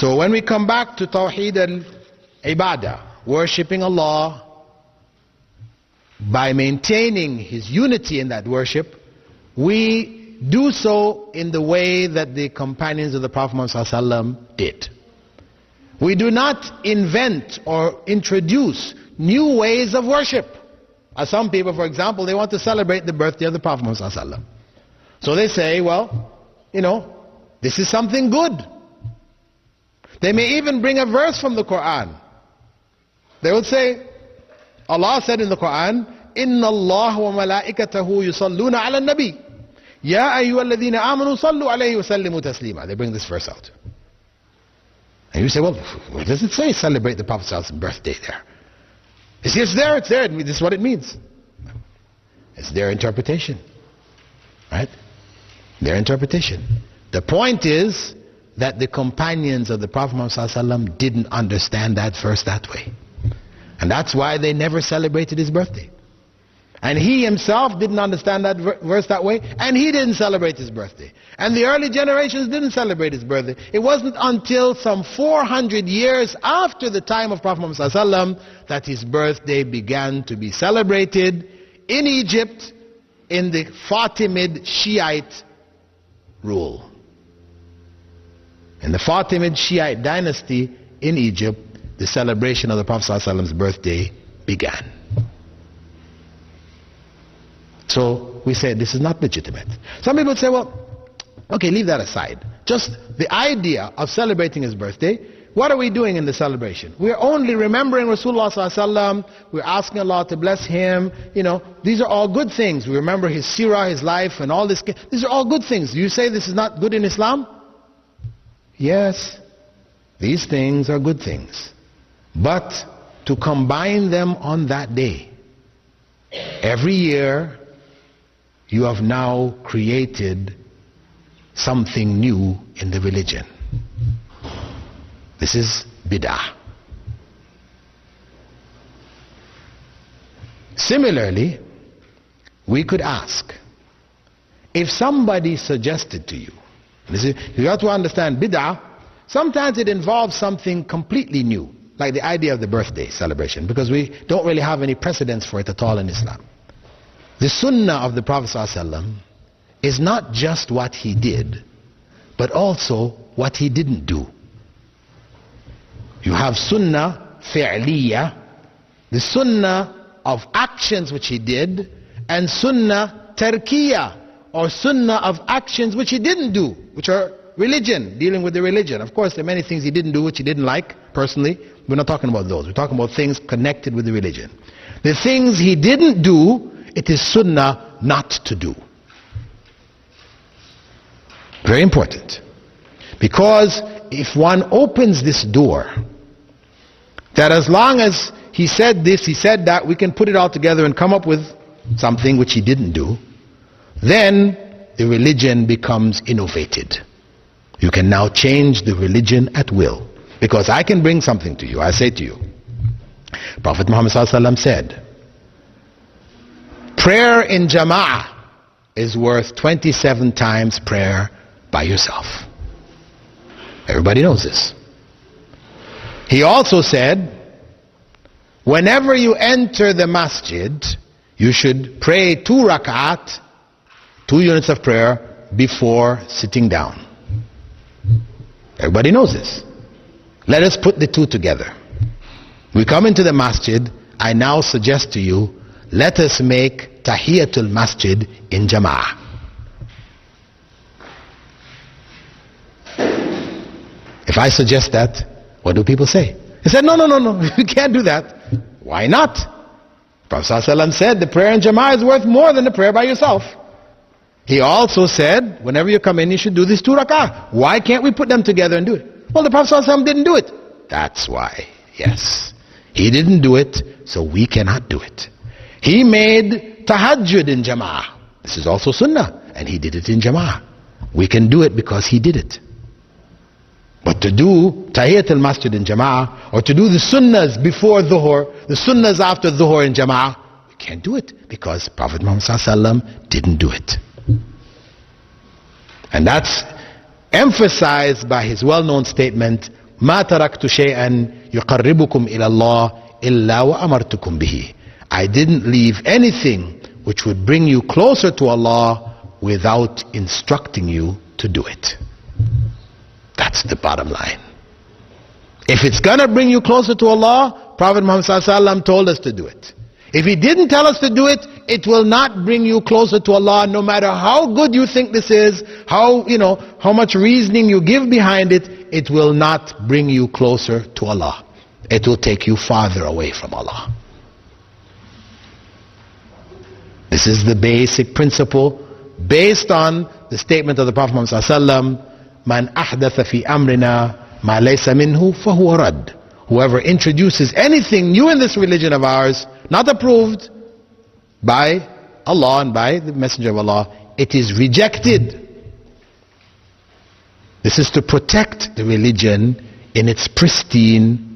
So when we come back to Tawheed al-Ibadah, worshipping Allah by maintaining His unity in that worship, we do so in the way that the companions of the Prophet Muhammad ﷺ did. We do not invent or introduce new ways of worship. As some people, for example, they want to celebrate the birthday of the Prophet Muhammad ﷺ. So they say, well, this is something good. They may even bring a verse from the Quran. They will say, Allah said in the Quran, Inna Allah wa malaikatahu yusalluna ala nabi. Ya ayyuhalladhina amanu sallu alayhi wa sallimu taslima. They bring this verse out. And you say, well, where does it say celebrate the Prophet's birthday there? It's there, it's there. This is what it means. It's their interpretation. Right? Their interpretation. The point is that the companions of the Prophet Muhammad didn't understand that verse that way. And that's why they never celebrated his birthday. And he himself didn't understand that verse that way, and he didn't celebrate his birthday. And the early generations didn't celebrate his birthday. It wasn't until some 400 years after the time of Prophet Muhammad that his birthday began to be celebrated in Egypt in the Fatimid Shiite rule. In the Fatimid Shiite dynasty in Egypt, the celebration of the Prophet's birthday began. So we say this is not legitimate. Some people say, well, okay, leave that aside. Just the idea of celebrating his birthday, what are we doing in the celebration? We're only remembering Rasulullah ﷺ. We're asking Allah to bless him. These are all good things. We remember his seerah, his life, and all this. These are all good things. You say this is not good in Islam? Yes, these things are good things. But to combine them on that day, every year, you have now created something new in the religion. This is bid'ah. Similarly, we could ask, if somebody suggested to you, you have to understand bid'ah, sometimes it involves something completely new, like the idea of the birthday celebration, because we don't really have any precedents for it at all in Islam. The Sunnah of the Prophet ﷺ is not just what he did, but also what he didn't do. You have Sunnah fi'liya, the Sunnah of actions which he did, and Sunnah tarkiya, or Sunnah of actions which he didn't do, which are religion, dealing with the religion. Of course, there are many things he didn't do which he didn't like personally. We're not talking about those. We're talking about things connected with the religion. The things he didn't do, it is Sunnah not to do. Very important. Because if one opens this door, that as long as he said this, he said that, we can put it all together and come up with something which he didn't do, then the religion becomes innovated. You can now change the religion at will. Because I can bring something to you. I say to you, Prophet Muhammad ﷺ said, prayer in jama'ah is worth 27 times prayer by yourself. Everybody knows this. He also said, whenever you enter the masjid, you should pray 2 rak'at, 2 units of prayer, before sitting down. Everybody knows this. Let us put the two together. We come into the masjid, I now suggest to you, let us make tahiyatul masjid in jama'ah. If I suggest that, what do people say? He said, no, you can't do that. Why not? Prophet ﷺ said the prayer in jama'ah is worth more than the prayer by yourself. He also said, whenever you come in, you should do these 2 rak'ah. Why can't we put them together and do it? Well, the Prophet ﷺ didn't do it. That's why, yes. He didn't do it, so we cannot do it. He made tahajjud in jama'ah. This is also sunnah, and he did it in jama'ah. We can do it because he did it. But to do tahiyyat al-masjid in jama'ah, or to do the sunnahs before dhuhr, the sunnahs after dhuhr in jama'ah, we can't do it because Prophet Muhammad ﷺ didn't do it. And that's emphasized by his well-known statement, ما تركت شيئا يقربكم إلى الله إلا وأمرتكم به. I didn't leave anything which would bring you closer to Allah without instructing you to do it. That's the bottom line. If it's gonna bring you closer to Allah, Prophet Muhammad ﷺ told us to do it. If he didn't tell us to do it, it will not bring you closer to Allah, no matter how good you think this is, how much reasoning you give behind it, it will not bring you closer to Allah. It will take you farther away from Allah. This is the basic principle based on the statement of the Prophet Muhammad ﷺ, Man ahdatha fi amrina ma laysa minhu fahuwa rad. Whoever introduces anything new in this religion of ours, not approved by Allah and by the Messenger of Allah, it is rejected. This is to protect the religion in its pristine